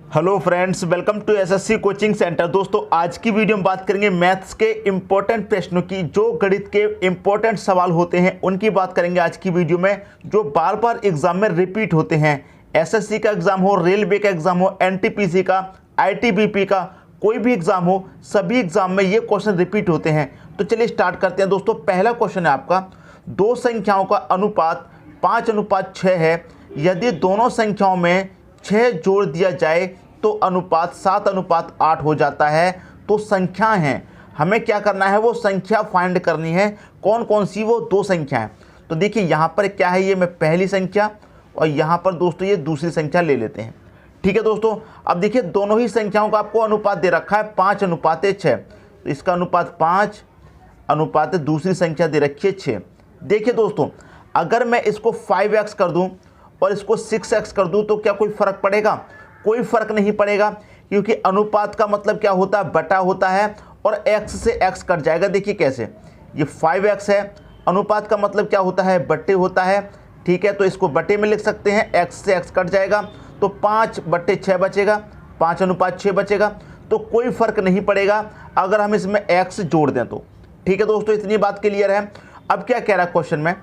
Hello friends, welcome to SSC coaching centre. दोस्तों, आज की वीडियो में बात करेंगे मैथ्स के इंपॉर्टेंट प्रश्नों की। जो गणित के इंपॉर्टेंट सवाल होते हैं उनकी बात करेंगे आज की वीडियो में, जो बार बार एग्जाम में रिपीट होते हैं। एसएससी का एग्जाम हो, रेलवे का एग्जाम हो, एनटीपीसी का, आईटीबीपी का, कोई भी एग्जाम हो, सभी एग्जाम में ये क्वेश्चन रिपीट होते हैं। तो चलिए स्टार्ट करते हैं। दोस्तों, पहला क्वेश्चन है आपका, दो संख्याओं का अनुपात 5:6 है। यदि दोनों संख्याओं में 6 जोड़ दिया जाए तो अनुपात 7:8 हो जाता है। तो संख्या हैं, हमें क्या करना है, वो संख्या फाइंड करनी है। कौन कौन सी वो दो संख्या है। तो देखिए यहाँ पर क्या है, ये मैं पहली संख्या और यहाँ पर दोस्तों ये दूसरी संख्या ले लेते हैं। ठीक है दोस्तों, अब देखिए दोनों ही संख्याओं का आपको अनुपात दे रखा है 5:6। तो इसका अनुपात 5 अनुपात दूसरी संख्या दे रखी है 6। देखिए दोस्तों, अगर मैं इसको 5x कर दूं और इसको 6x कर दूं तो क्या कोई फ़र्क पड़ेगा? कोई फ़र्क नहीं पड़ेगा, क्योंकि अनुपात का मतलब क्या होता है, बटा होता है और x से x कट जाएगा। देखिए कैसे, ये 5x है, अनुपात का मतलब क्या होता है, बट्टे होता है। ठीक है, तो इसको बट्टे में लिख सकते हैं, x से x कट जाएगा तो 5/6 बचेगा, 5:6 बचेगा। तो कोई फ़र्क नहीं पड़ेगा अगर हम इसमें x जोड़ दें तो। ठीक है दोस्तों, इतनी बात क्लियर है। अब क्या कह रहा है क्वेश्चन में,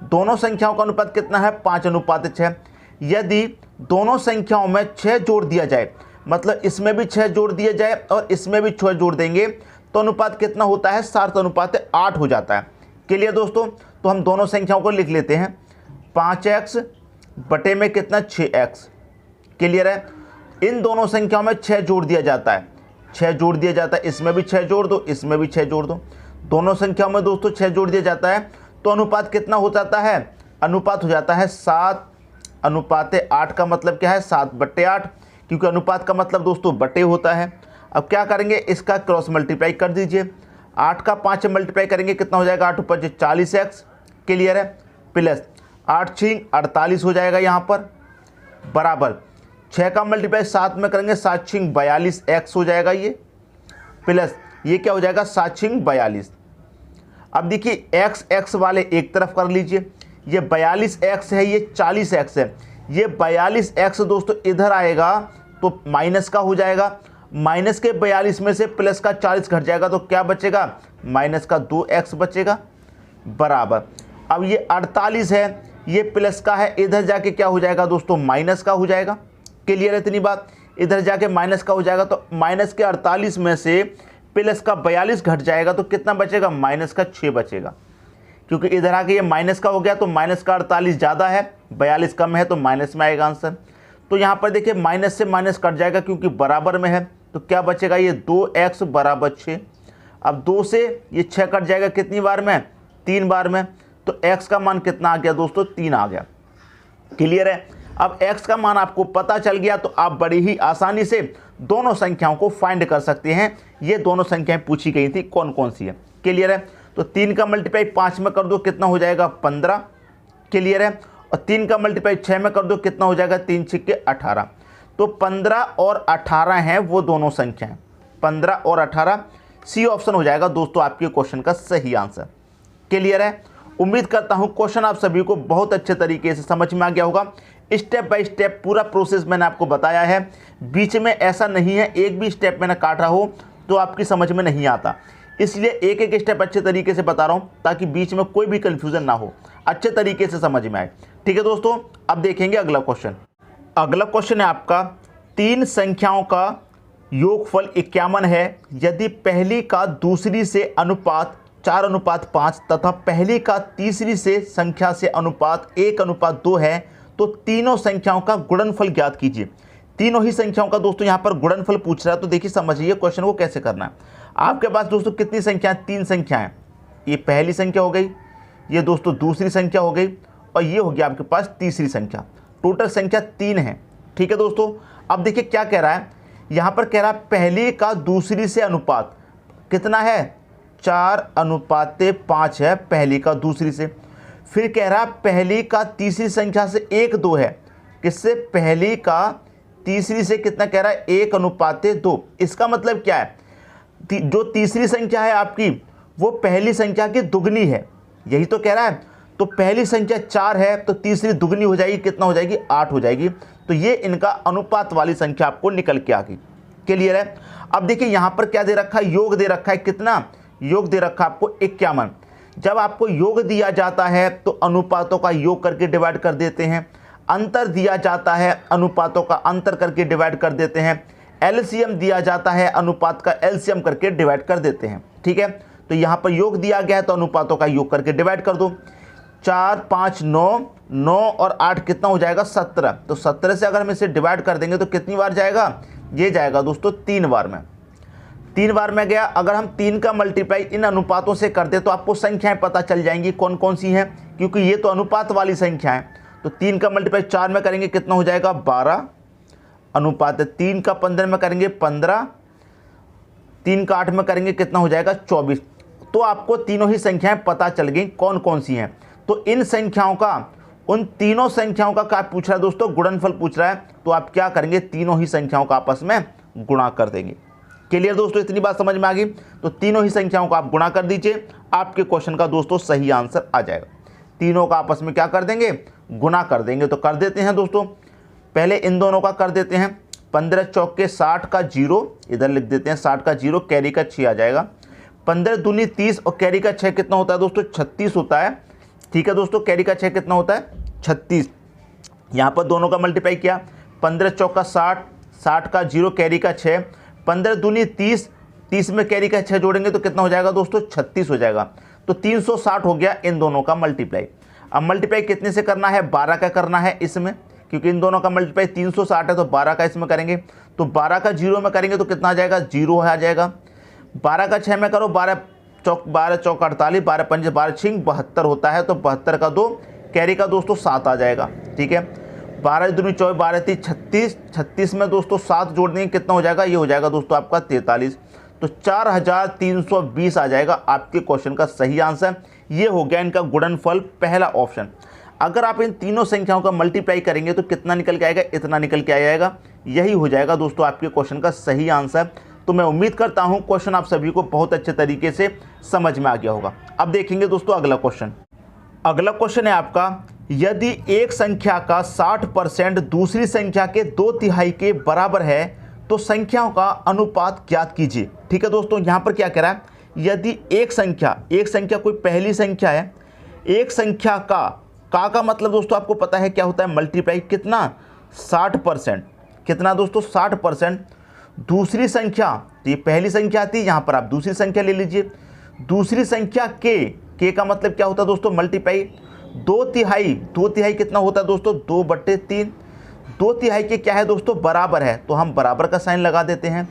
दोनों संख्याओं का अनुपात कितना है, 5:6। यदि दोनों संख्याओं में 6 जोड़ दिया जाए, मतलब इसमें भी 6 जोड़ दिया जाए और इसमें भी 6 जोड़ देंगे तो अनुपात कितना होता है, 7:8 हो जाता है। क्लियर दोस्तों, तो हम दोनों संख्याओं को लिख लेते हैं, 5x बटे में कितना, 6x। क्लियर है, इन दोनों संख्याओं में 6 जोड़ दिया जाता है, 6 जोड़ दिया जाता है, इसमें भी 6 जोड़ दो, इसमें भी 6 जोड़ दो। दोनों संख्याओं में दोस्तों 6 जोड़ दिया जाता है तो अनुपात कितना हो जाता है, अनुपात हो जाता है 7:8। का मतलब क्या है, 7/8, क्योंकि अनुपात का मतलब दोस्तों बटे होता है। अब क्या करेंगे, इसका क्रॉस मल्टीप्लाई कर दीजिए, 8 का 5 मल्टीप्लाई करेंगे कितना हो जाएगा, 8 × 5 40x। क्लियर है, प्लस 8 × 6 48 हो जाएगा यहाँ पर, बराबर 6 का मल्टीप्लाई 7 में करेंगे, 7 × 6 42x हो जाएगा ये, प्लस ये क्या हो जाएगा, 7 × 6 42। अब देखिए x वाले एक तरफ कर लीजिए, ये 42x है, ये 40x है। ये 42x दोस्तों इधर आएगा तो माइनस का हो जाएगा, माइनस के 42 में से प्लस का 40 घट जाएगा तो क्या बचेगा, माइनस का 2x बचेगा, बराबर। अब ये 48 है, ये प्लस का है, इधर जाके क्या हो जाएगा दोस्तों, माइनस का हो जाएगा। क्लियर है इतनी बात, इधर जाके माइनस का हो जाएगा तो माइनस के 48 में से प्लस का 42 घट जाएगा तो कितना बचेगा, माइनस का 6 बचेगा। क्योंकि इधर आके ये माइनस का हो गया तो माइनस का 48 ज़्यादा है, 42 कम है, तो माइनस में आएगा आंसर। तो यहाँ पर देखिए माइनस से माइनस कट जाएगा क्योंकि बराबर में है, तो क्या बचेगा, ये 2x = 6। अब 2 से ये 6 कट जाएगा कितनी बार में, 3 बार में, तो x का मान कितना आ गया दोस्तों, 3 आ गया। क्लियर है, अब x का मान आपको पता चल गया तो आप बड़ी ही आसानी से दोनों संख्याओं को फाइंड कर सकते हैं। ये दोनों संख्याएं पूछी गई थी, कौन कौन सी है। क्लियर है, तो 3 का मल्टीप्लाई 5 में कर दो कितना हो जाएगा, 15। क्लियर है, और 3 का मल्टीप्लाई 6 में कर दो कितना हो जाएगा, 3 × 6 = 18। तो 15 और 18 हैं वो दोनों संख्याएं, 15 और 18, सी ऑप्शन हो जाएगा दोस्तों आपके क्वेश्चन का सही आंसर। क्लियर है, उम्मीद करता हूं क्वेश्चन आप सभी को बहुत अच्छे तरीके से समझ में आ गया होगा। स्टेप बाय स्टेप पूरा प्रोसेस मैंने आपको बताया है, बीच में ऐसा नहीं है एक भी स्टेप मैंने काटा हो तो आपकी समझ में नहीं आता, इसलिए एक एक स्टेप अच्छे तरीके से बता रहा हूं ताकि बीच में कोई भी कंफ्यूजन ना हो, अच्छे तरीके से समझ में आए। ठीक है दोस्तों, अब देखेंगे अगला क्वेश्चन। अगला क्वेश्चन है आपका, 3 संख्याओं का योगफल 51 है। यदि पहली का दूसरी से अनुपात 4:5 तथा पहली का तीसरी से संख्या से अनुपात 1:2 है तो तीनों संख्याओं का गुणनफल ज्ञात कीजिए। तीनों ही संख्याओं का दोस्तों यहाँ पर गुणनफल पूछ रहा है, तो देखिए समझिए क्वेश्चन को कैसे करना है। आपके पास दोस्तों कितनी संख्या, 3 संख्याएं, ये पहली संख्या हो गई, ये दोस्तों दूसरी संख्या हो गई और ये हो गया आपके पास तीसरी संख्या। टोटल संख्या 3 है। ठीक है दोस्तों, अब देखिए क्या कह रहा है, यहाँ पर कह रहा है पहली का दूसरी से अनुपात कितना है, 4:5 है पहली का दूसरी से। फिर कह रहा है पहली का तीसरी संख्या से 1:2 है, किससे, पहली का तीसरी से कितना कह रहा है, 1:2। इसका मतलब क्या है, जो तीसरी संख्या है आपकी वो पहली संख्या की दुगनी है, यही तो कह रहा है। तो पहली संख्या 4 है तो तीसरी दुगनी हो जाएगी, कितना हो जाएगी, 8 हो जाएगी। तो तो ये इनका अनुपात वाली संख्या आपको निकल के आ गई। क्लियर है। अब देखिए यहाँ पर क्या दे रखा है, योग दे रखा है। कितना योग दे रखा है आपको? 51। जब आपको योग दिया जाता है तो अनुपातों का योग करके डिवाइड कर देते हैं, अंतर दिया जाता है अनुपातों का अंतर करके डिवाइड कर देते हैं, एलसीएम दिया जाता है अनुपात का एलसीएम करके डिवाइड कर देते हैं। ठीक है, तो यहाँ पर योग दिया गया है तो अनुपातों का योग करके डिवाइड कर दो। 4 5 9, 9 और 8 कितना हो जाएगा? 17। तो 17 से अगर हम इसे डिवाइड कर देंगे तो कितनी बार जाएगा? ये जाएगा दोस्तों 3 बार में। 3 बार में गया। अगर हम 3 का मल्टीप्लाई इन अनुपातों से कर दे तो आपको संख्याएं पता चल जाएंगी कौन कौन सी हैं, क्योंकि ये तो अनुपात वाली संख्या है। तो 3 का मल्टीप्लाई 4 में करेंगे कितना हो जाएगा? 12 अनुपात। 3 का 15 में करेंगे 15, 3 का 8 में करेंगे कितना हो जाएगा? 24। तो आपको तीनों ही संख्याएं पता चल गई कौन कौन सी हैं। तो इन संख्याओं का, उन तीनों संख्याओं का क्या पूछ रहा है दोस्तों? गुणनफल पूछ रहा है। तो आप क्या करेंगे? तीनों ही संख्याओं का आपस में गुणा कर देंगे। क्लियर दोस्तों, इतनी बात समझ में आ गई? तो तीनों ही संख्याओं को आप गुणा कर दीजिए, आपके क्वेश्चन का दोस्तों सही आंसर आ जाएगा। तीनों का आपस में क्या कर देंगे? गुणा कर देंगे। तो कर देते हैं दोस्तों, पहले इन दोनों का कर देते हैं। 15 चौके 60 का 0 इधर लिख देते हैं, 60 का 0, कैरी का 6 आ जाएगा। 15 दूनी 30 और कैरी का 6 कितना होता है दोस्तों? 36 होता है। ठीक है दोस्तों, कैरी का 6 कितना होता है? 36। यहाँ पर दोनों का मल्टीप्लाई किया, 15 चौका 60, 60 का 0, कैरी का 6, 15 दूनी 30, 30 में कैरी का 6 जोड़ेंगे तो कितना हो जाएगा दोस्तों? 36 हो जाएगा। तो 360 हो गया इन दोनों का मल्टीप्लाई। अब मल्टीप्लाई कितने से करना है? 12 का करना है इसमें, क्योंकि इन दोनों का मल्टीप्लाई 360 है तो 12 का इसमें करेंगे। तो 12 का 0 में करेंगे तो कितना आ जाएगा? 0 आ जाएगा। 12 का 6 में करो, 12 चौक 48, 12 पंजे 12 छिंग 72 होता है। तो 72 का 2, कैरी का दोस्तों 7 आ जाएगा। ठीक है, 12 दूनी 24, 12 3 36, 36 में दोस्तों 7 जोड़ देंगे कितना हो जाएगा? ये हो जाएगा दोस्तों आपका 43। तो 4320 आ जाएगा आपके क्वेश्चन का सही आंसर। ये हो गया इनका गुणनफल, पहला ऑप्शन। अगर आप इन तीनों संख्याओं का मल्टीप्लाई करेंगे तो कितना निकल के आएगा? इतना निकल के आ जाएगा। यही हो जाएगा दोस्तों आपके क्वेश्चन का सही आंसर। तो मैं उम्मीद करता हूं क्वेश्चन आप सभी को बहुत अच्छे तरीके से समझ में आ गया होगा। अब देखेंगे दोस्तों अगला क्वेश्चन। अगला क्वेश्चन है आपका, यदि एक संख्या का 60% दूसरी संख्या के 2/3 के बराबर है तो संख्याओं का अनुपात ज्ञात कीजिए। ठीक है दोस्तों, यहाँ पर क्या कह रहा है? यदि एक संख्या कोई पहली संख्या है, एक संख्या का मतलब दोस्तों आपको पता है क्या होता है? मल्टीप्लाई। कितना? 60%। कितना दोस्तों? 60%। दूसरी संख्या, तो ये पहली संख्या थी, यहाँ पर आप दूसरी संख्या ले लीजिए। दूसरी संख्या के का मतलब क्या होता है दोस्तों? मल्टीप्लाई। 2/3 कितना होता है दोस्तों? 2/3। 2/3 के क्या है दोस्तों? बराबर है, तो हम बराबर का साइन लगा देते हैं।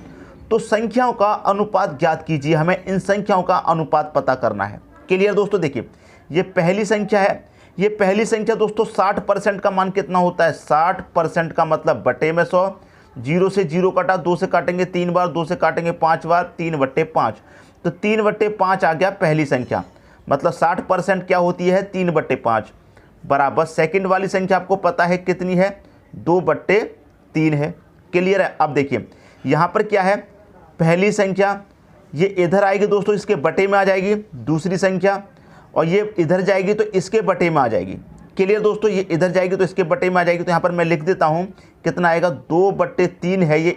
तो संख्याओं का अनुपात ज्ञात कीजिए, हमें इन संख्याओं का अनुपात पता करना है। क्लियर दोस्तों, देखिए ये पहली संख्या है। ये पहली संख्या दोस्तों 60% का मान कितना होता है? 60% का मतलब बटे में 100, 0 से 0 कटा, 2 से काटेंगे 3 बार, 2 से काटेंगे 5 बार, 3/5। तो 3/5 आ गया पहली संख्या। मतलब 60% क्या होती है? 3/5 बराबर सेकंड वाली संख्या आपको पता है कितनी है? 2/3 है। क्लियर है। अब देखिए यहाँ पर क्या है? पहली संख्या ये इधर आएगी दोस्तों, इसके बटे में आ जाएगी दूसरी संख्या, और ये इधर जाएगी तो इसके बटे में आ जाएगी। क्लियर दोस्तों, ये इधर जाएगी तो इसके बटे में आ जाएगी। तो यहाँ पर मैं लिख देता हूँ कितना आएगा? 2/3 है। ये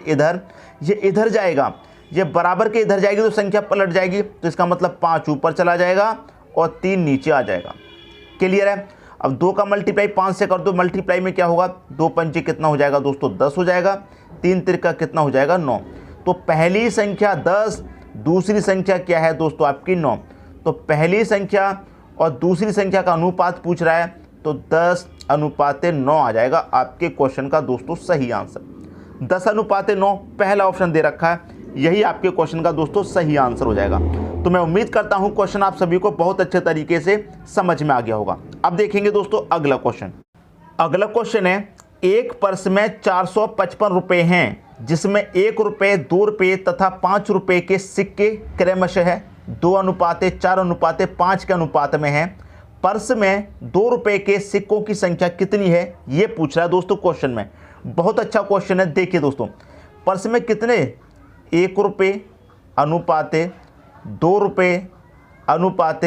इधर जाएगा, ये बराबर के इधर जाएगी तो संख्या पलट जाएगी, तो इसका मतलब 5 ऊपर चला जाएगा और 3 नीचे आ जाएगा। क्लियर है। अब 2 का मल्टीप्लाई 5 से कर दो, मल्टीप्लाई में क्या होगा? 2 पंचे कितना हो जाएगा दोस्तों? 10 हो जाएगा। 3 तिरका कितना हो जाएगा? 9। तो पहली संख्या 10, दूसरी संख्या क्या है दोस्तों आपकी? 9। तो पहली संख्या और दूसरी संख्या का अनुपात पूछ रहा है, तो 10:9 आ जाएगा आपके क्वेश्चन का दोस्तों सही आंसर। 10:9 पहला ऑप्शन दे रखा है, यही आपके क्वेश्चन का दोस्तों सही आंसर हो जाएगा। तो मैं उम्मीद करता हूं क्वेश्चन आप सभी को बहुत अच्छे तरीके से समझ में आ गया होगा। अब देखेंगे दोस्तों अगला क्वेश्चन। अगला क्वेश्चन है, एक पर्स में 455 रुपए हैं, जिसमें 1 रुपये, 2 रुपये तथा 5 रुपये के सिक्के क्रमशः है 2:4:5 के अनुपात में है। पर्स में 2 रुपये के सिक्कों की संख्या कितनी है, ये पूछ रहा है दोस्तों क्वेश्चन में। बहुत अच्छा क्वेश्चन है। देखिए दोस्तों, पर्स में कितने 1 रुपये अनुपात 2 रुपये अनुपात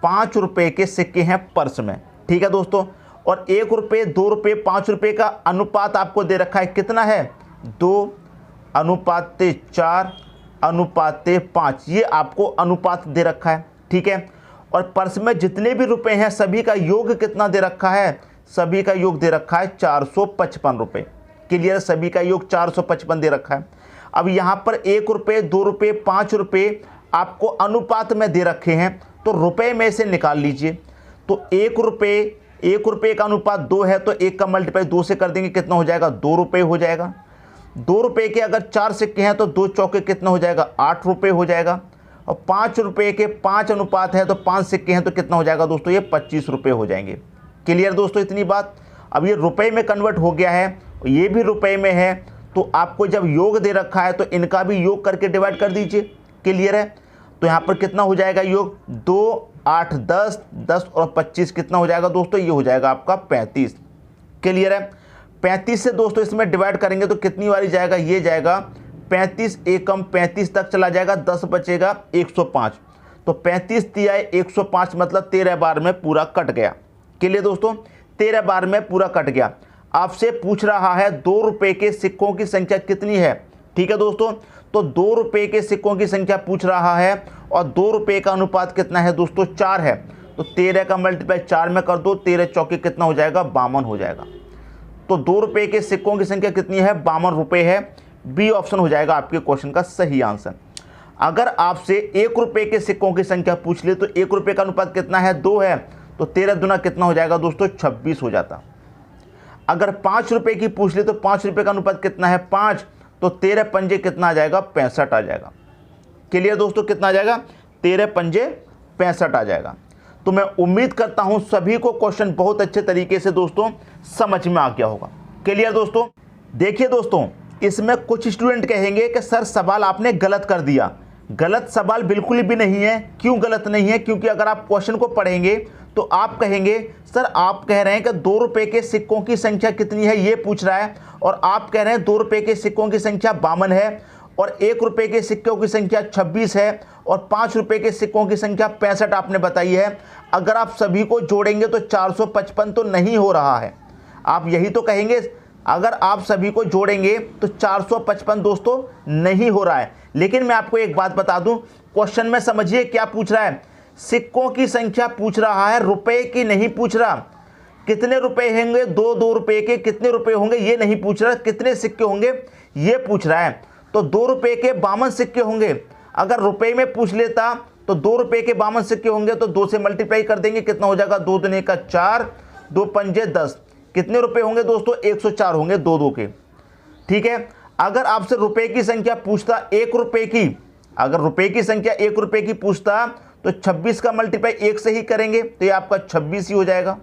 5 रुपये के सिक्के हैं पर्स में। ठीक है दोस्तों, और 1 रुपये, 2 रुपये, 5 रुपये का अनुपात आपको दे रखा है, कितना है 2:4:5, ये आपको अनुपात दे रखा है। ठीक है, और पर्स में जितने भी रुपए हैं सभी का योग कितना दे रखा है, सभी का योग दे रखा है 455 रुपये। क्लियर, सभी का योग 455 दे रखा है। अब यहाँ पर 1 रुपये, 2 रुपये, 5 रुपये आपको अनुपात में दे रखे हैं, तो रुपए में से निकाल लीजिए। तो 1 रुपये का अनुपात 2 है, तो 1 का मल्टीप्लाई 2 से कर देंगे, कितना हो जाएगा 2 रुपये हो जाएगा। 2 रुपये के अगर 4 सिक्के हैं तो 2 चौके कितना हो जाएगा 8 रुपये हो जाएगा। और 5 रुपये के 5 अनुपात है तो 5 सिक्के हैं तो कितना हो जाएगा दोस्तों, ये 25 रुपये हो जाएंगे। क्लियर दोस्तों, इतनी बात। अब ये रुपए में कन्वर्ट हो गया है, ये भी रुपए में है, तो आपको जब योग दे रखा है तो इनका भी योग करके डिवाइड कर दीजिए। क्लियर है, तो यहाँ पर कितना हो जाएगा योग 2, 8, 10, 10 और 25 कितना हो जाएगा दोस्तों, ये हो जाएगा आपका 35। क्लियर है, 35 से दोस्तों इसमें डिवाइड करेंगे तो कितनी बारी जाएगा, ये जाएगा 35 एकम 35 तक चला जाएगा, 10 बचेगा 105। तो 35 तिया 105 मतलब 13 बार में पूरा कट गया। क्लियर दोस्तों, 13 बार में पूरा कट गया। आपसे पूछ रहा है 2 रुपये के सिक्कों की संख्या कितनी है। ठीक है दोस्तों, तो 2 रुपये के सिक्कों की संख्या पूछ रहा है और 2 रुपये का अनुपात कितना है दोस्तों 4 है, तो 13 का मल्टीप्लाई 4 में कर दो, 13 चौके कितना हो जाएगा 52 हो जाएगा। तो 2 रुपये के सिक्कों की संख्या कितनी है 52 रुपये है। बी ऑप्शन हो जाएगा आपके क्वेश्चन का सही आंसर। अगर आपसे 1 रुपये के सिक्कों की संख्या पूछ ले तो 1 रुपये का अनुपात कितना है 2 है, तो 13 दुना कितना हो जाएगा दोस्तों 26 हो जाता। अगर 5 रुपये की पूछ ले तो 5 रुपये का अनुपात कितना है 5, तो 13 पंजे कितना आ जाएगा 65 आ जाएगा। क्लियर दोस्तों, कितना आ जाएगा 13 पंजे 65 आ जाएगा। तो मैं उम्मीद करता हूं सभी को क्वेश्चन बहुत अच्छे तरीके से दोस्तों समझ में आ गया होगा। क्लियर दोस्तों, देखिए दोस्तों इसमें कुछ स्टूडेंट कहेंगे कि सर सवाल आपने गलत कर दिया। गलत सवाल बिल्कुल भी नहीं है। क्यों गलत नहीं है, क्योंकि अगर आप क्वेश्चन को पढ़ेंगे तो आप कहेंगे सर आप कह रहे हैं कि 2 रुपये के सिक्कों की संख्या कितनी है ये पूछ रहा है, और आप कह रहे हैं 2 रुपये के सिक्कों की संख्या 52 है, और 1 रुपये के सिक्कों की संख्या 26 है, और 5 रुपये के सिक्कों की संख्या 65 आपने बताई है। अगर आप सभी को जोड़ेंगे तो 455 तो नहीं हो रहा है, आप यही तो कहेंगे। अगर आप सभी को जोड़ेंगे तो 455 दोस्तों नहीं हो रहा है। लेकिन मैं आपको एक बात बता दूं, क्वेश्चन में समझिए क्या पूछ रहा है, सिक्कों की संख्या पूछ रहा है, रुपए की नहीं पूछ रहा। कितने रुपए होंगे 2 रुपए के कितने रुपए होंगे ये नहीं पूछ रहा, कितने सिक्के होंगे ये पूछ रहा है। तो 2 रुपए के 52 सिक्के होंगे। अगर रुपए में पूछ लेता तो 2 रुपए के 52 सिक्के होंगे, तो 2 से मल्टीप्लाई कर देंगे, कितना हो जाएगा 2 दूने का 4, 2 पंजे 10। कितने रुपए होंगे दोस्तों 104 होंगे 2 के। ठीक है, अगर आपसे रुपए की संख्या पूछता 1 रुपए की, अगर रुपए की संख्या 1 रुपए की पूछता तो 26 का मल्टीप्लाई 1 से ही करेंगे तो ये आपका 26 ही हो जाएगा।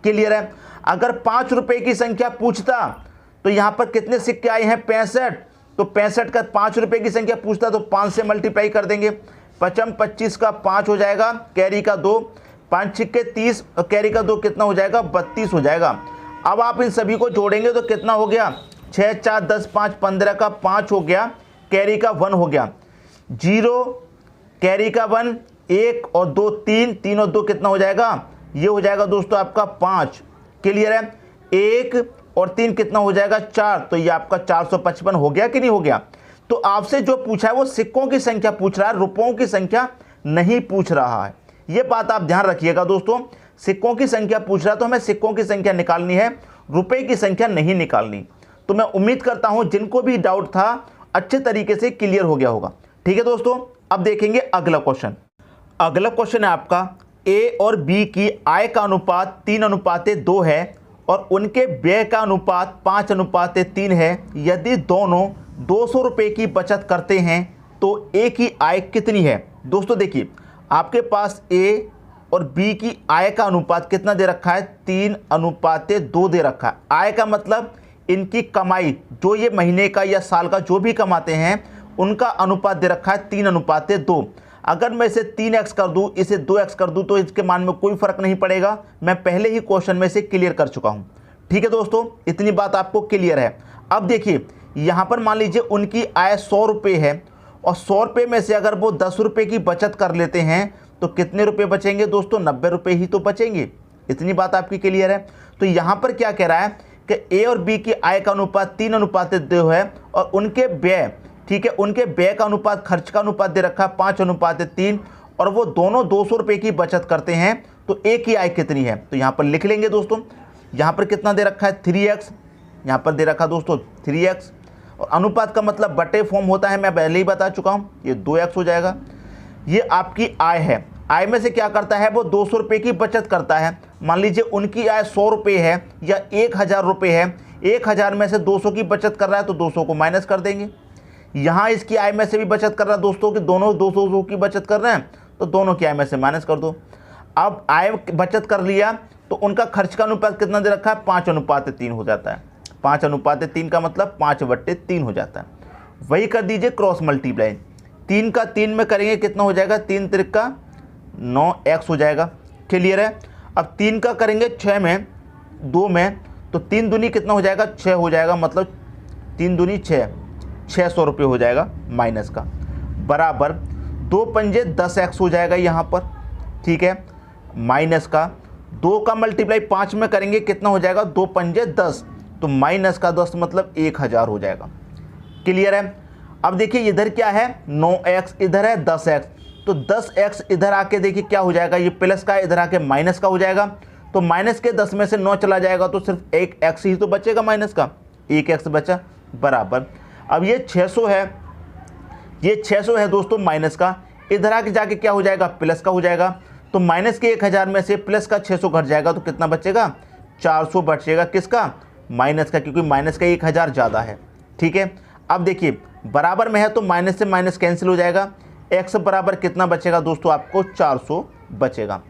क्लियर है। अगर 5 रुपए की संख्या पूछता तो यहां पर कितने सिक्के आए हैं 65, तो 65 का 5 रुपए की संख्या पूछता तो 5 से मल्टीप्लाई कर देंगे, 55 25 का 5 हो जाएगा, कैरी का 2, 5 सिक्के 30 और कैरी का 2 कितना हो जाएगा 32 हो जाएगा। अब आप इन सभी को जोड़ेंगे तो कितना हो गया 6 4 10 5 15 का 5 हो गया, कैरी का 1 हो गया, 0 कैरी का 1, 1 और 2 3, 3 और 2 कितना हो जाएगा, ये हो जाएगा दोस्तों आपका 5। क्लियर है। 1 और 3 कितना हो जाएगा 4, तो ये आपका 455 हो गया कि नहीं हो गया। तो आपसे जो पूछा है वो सिक्कों की संख्या पूछ रहा है, रुपयों की संख्या नहीं पूछ रहा है। ये बात आप ध्यान रखिएगा दोस्तों, सिक्कों की संख्या पूछ रहा है तो हमें सिक्कों की संख्या निकालनी है, रुपए की संख्या नहीं निकालनी। तो मैं उम्मीद करता हूं जिनको भी डाउट था अच्छे तरीके से क्लियर हो गया होगा। ठीक है दोस्तों, अब देखेंगे अगला क्वेश्चन। अगला क्वेश्चन है आपका, ए और बी की आय का अनुपात 3:2 है और उनके व्यय का अनुपात 5:3 है। यदि दोनों 200 रुपये की बचत करते हैं तो ए की आय कितनी है। दोस्तों देखिए, आपके पास ए और बी की आय का अनुपात कितना दे रखा है 3:2 दे रखा है। आय का मतलब इनकी कमाई, जो ये महीने का या साल का जो भी कमाते हैं उनका अनुपात दे रखा है 3:2। अगर मैं इसे 3x कर दूं, इसे 2x कर दूं तो इसके मान में कोई फर्क नहीं पड़ेगा। मैं पहले ही क्वेश्चन में से क्लियर कर चुका हूं। ठीक है दोस्तों, इतनी बात आपको क्लियर है। अब देखिए यहां पर मान लीजिए उनकी आय 100 रुपये है और 100 रुपये में से अगर वो 10 रुपये की बचत कर लेते हैं तो कितने रुपए बचेंगे दोस्तों 90 रुपये ही तो बचेंगे। इतनी बात आपकी क्लियर है। तो यहाँ पर क्या कह रहा है कि ए और बी की आय का अनुपात 3:2 है और उनके व्यय, ठीक है, उनके व्यय का अनुपात खर्च का अनुपात दे रखा है 5:3 और वो दोनों 200 रुपये की बचत करते हैं। तो ए की आय कितनी है, तो यहाँ पर लिख लेंगे दोस्तों। यहाँ पर कितना दे रखा है 3x, यहाँ पर दे रखा दोस्तों 3x और अनुपात का मतलब बटे फॉर्म होता है, मैं पहले ही बता चुका हूँ, ये 2x हो जाएगा। ये आपकी आय है, आय में से क्या करता है वो 200 रुपये की बचत करता है। मान लीजिए उनकी आय 100 रुपये है या 1000 रुपये है, 1000 में से 200 की बचत कर रहा है तो 200 को माइनस कर देंगे। यहाँ इसकी आय में से भी बचत कर रहा है दोस्तों कि दोनों 200 की बचत कर रहे हैं तो दोनों की आय में से माइनस कर दो। अब आय बचत कर लिया तो उनका खर्च का अनुपात कितना दे रखा है 5:3 हो जाता है। 5:3 का मतलब 5/3 हो जाता है। वही कर दीजिए क्रॉस मल्टीप्लाई, 3 का 3 में करेंगे कितना हो जाएगा 3 त्रिका 9x हो जाएगा। क्लियर है। अब 3 का करेंगे 6 में 2 में तो 3 दूनी कितना हो जाएगा 6 हो जाएगा, मतलब 3 दूनी 6, 600 रुपये हो जाएगा माइनस का, बराबर 2 पंजे 10x हो जाएगा यहाँ पर, ठीक है। माइनस का 2 का मल्टीप्लाई 5 में करेंगे कितना हो जाएगा 2 पंजे 10, तो माइनस का 10 मतलब 1000 हो जाएगा। क्लियर है। अब देखिए इधर क्या है 9x, इधर है 10x, तो 10x इधर आके देखिए क्या हो जाएगा, ये प्लस का इधर आके माइनस का हो जाएगा। तो माइनस के 10 में से 9 चला जाएगा तो सिर्फ एक x ही तो बचेगा माइनस का, 1x बचा, बराबर। अब ये 600 है, ये 600 है दोस्तों माइनस का, इधर आके जाके क्या हो जाएगा प्लस का हो जाएगा। तो माइनस के 1000 में से प्लस का 600 घट जाएगा तो कितना बचेगा 400 बचेगा, किसका माइनस का, क्योंकि माइनस का 1000 ज़्यादा है, ठीक है। अब देखिए बराबर में है तो माइनस से माइनस कैंसिल हो जाएगा, x बराबर कितना बचेगा दोस्तों आपको 400 बचेगा।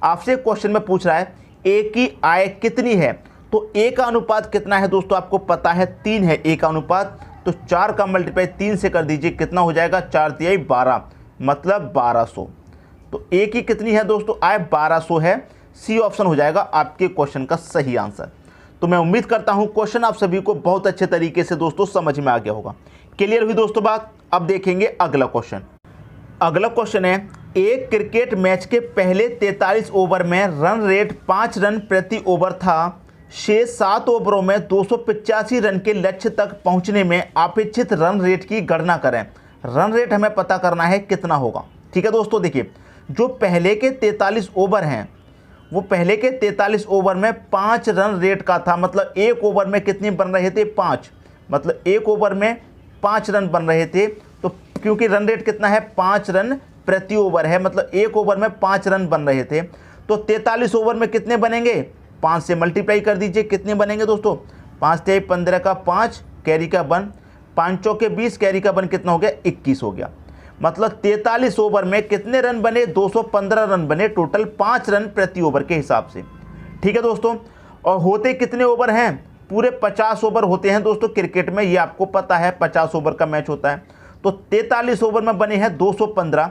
आपसे क्वेश्चन में पूछ रहा है a की आय कितनी है, तो a का अनुपात कितना है दोस्तों आपको पता है 3 है a का अनुपात, तो 4 का मल्टीप्लाई 3 से कर दीजिए कितना हो जाएगा 4 तिहाई 12 मतलब 1200। तो a की कितनी है दोस्तों आय 1200 है, सी ऑप्शन हो जाएगा आपके क्वेश्चन का सही आंसर। तो मैं उम्मीद करता हूं क्वेश्चन आप सभी को बहुत अच्छे तरीके से दोस्तों समझ में आ गया होगा। क्लियर हुई दोस्तों बात। अब देखेंगे अगला क्वेश्चन। अगला क्वेश्चन है एक क्रिकेट मैच के पहले 43 ओवर में रन रेट 5 रन प्रति ओवर था, शेष 7 ओवरों में 285 रन के लक्ष्य तक पहुंचने में अपेक्षित रन रेट की गणना करें। रन रेट हमें पता करना है कितना होगा, ठीक है दोस्तों। देखिए जो पहले के 43 ओवर हैं वो पहले के 43 ओवर में 5 रन रेट का था, मतलब एक ओवर में कितने बन रहे थे 5, मतलब एक ओवर में 5 रन बन रहे थे। तो क्योंकि रन रेट कितना है 5 रन प्रति ओवर है, मतलब एक ओवर में 5 रन बन रहे थे। तो 43 ओवर में कितने बनेंगे 5 से मल्टीप्लाई कर दीजिए, कितने बनेंगे दोस्तों 5 तिहाई 15 का 5 कैरी का 1, 5 चौके 20 कैरी का 1 कितना हो गया 21 हो गया। मतलब 43 ओवर में कितने रन बने 215 रन बने टोटल, 5 रन प्रति ओवर के हिसाब से, ठीक है दोस्तों। और होते कितने ओवर हैं पूरे 50 ओवर होते हैं दोस्तों क्रिकेट में, ये आपको पता है 50 ओवर का मैच होता है। तो 43 ओवर में बने हैं 215।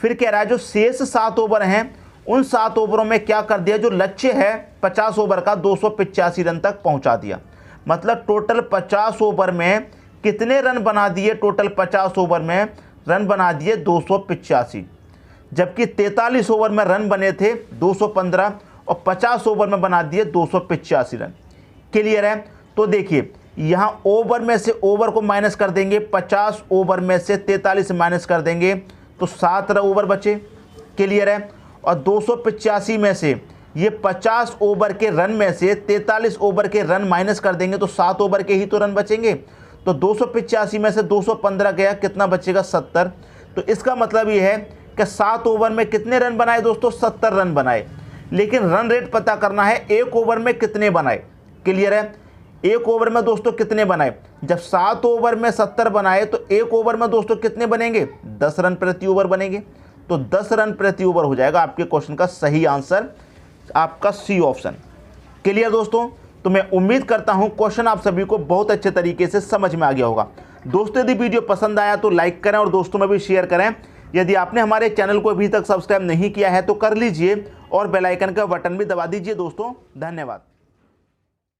फिर कह रहा है जो शेष 7 ओवर हैं उन 7 ओवरों में क्या कर दिया, जो लक्ष्य है 50 ओवर का 285 रन तक पहुंचा दिया। मतलब टोटल 50 ओवर में कितने रन बना दिए, टोटल 50 ओवर में रन बना दिए 285, जबकि 43 ओवर में रन बने थे 215 और 50 ओवर में बना दिए 285 रन। क्लियर है। तो देखिए यहाँ ओवर में से ओवर को माइनस कर देंगे, 50 ओवर में से 43 माइनस कर देंगे तो 7 ओवर बचे। क्लियर है। और 285 में से ये 50 ओवर के रन में से 43 ओवर के रन माइनस कर देंगे तो 7 ओवर के ही तो रन बचेंगे। तो 285 में से 215 गया, कितना बचेगा 70। तो इसका मतलब ये है कि 7 ओवर में कितने रन बनाए दोस्तों 70 रन बनाए। लेकिन रन रेट पता करना है एक ओवर में कितने बनाए। क्लियर है। एक ओवर में दोस्तों कितने बनाए, जब 7 ओवर में 70 बनाए तो एक ओवर में दोस्तों कितने बनेंगे 10 रन प्रति ओवर बनेंगे। तो 10 रन प्रति ओवर हो जाएगा आपके क्वेश्चन का सही आंसर, आपका सी ऑप्शन। क्लियर दोस्तों। तो मैं उम्मीद करता हूं क्वेश्चन आप सभी को बहुत अच्छे तरीके से समझ में आ गया होगा। दोस्तों यदि वीडियो पसंद आया तो लाइक करें और दोस्तों में भी शेयर करें। यदि आपने हमारे चैनल को अभी तक सब्सक्राइब नहीं किया है तो कर लीजिए और बेल आइकन का बटन भी दबा दीजिए दोस्तों। धन्यवाद।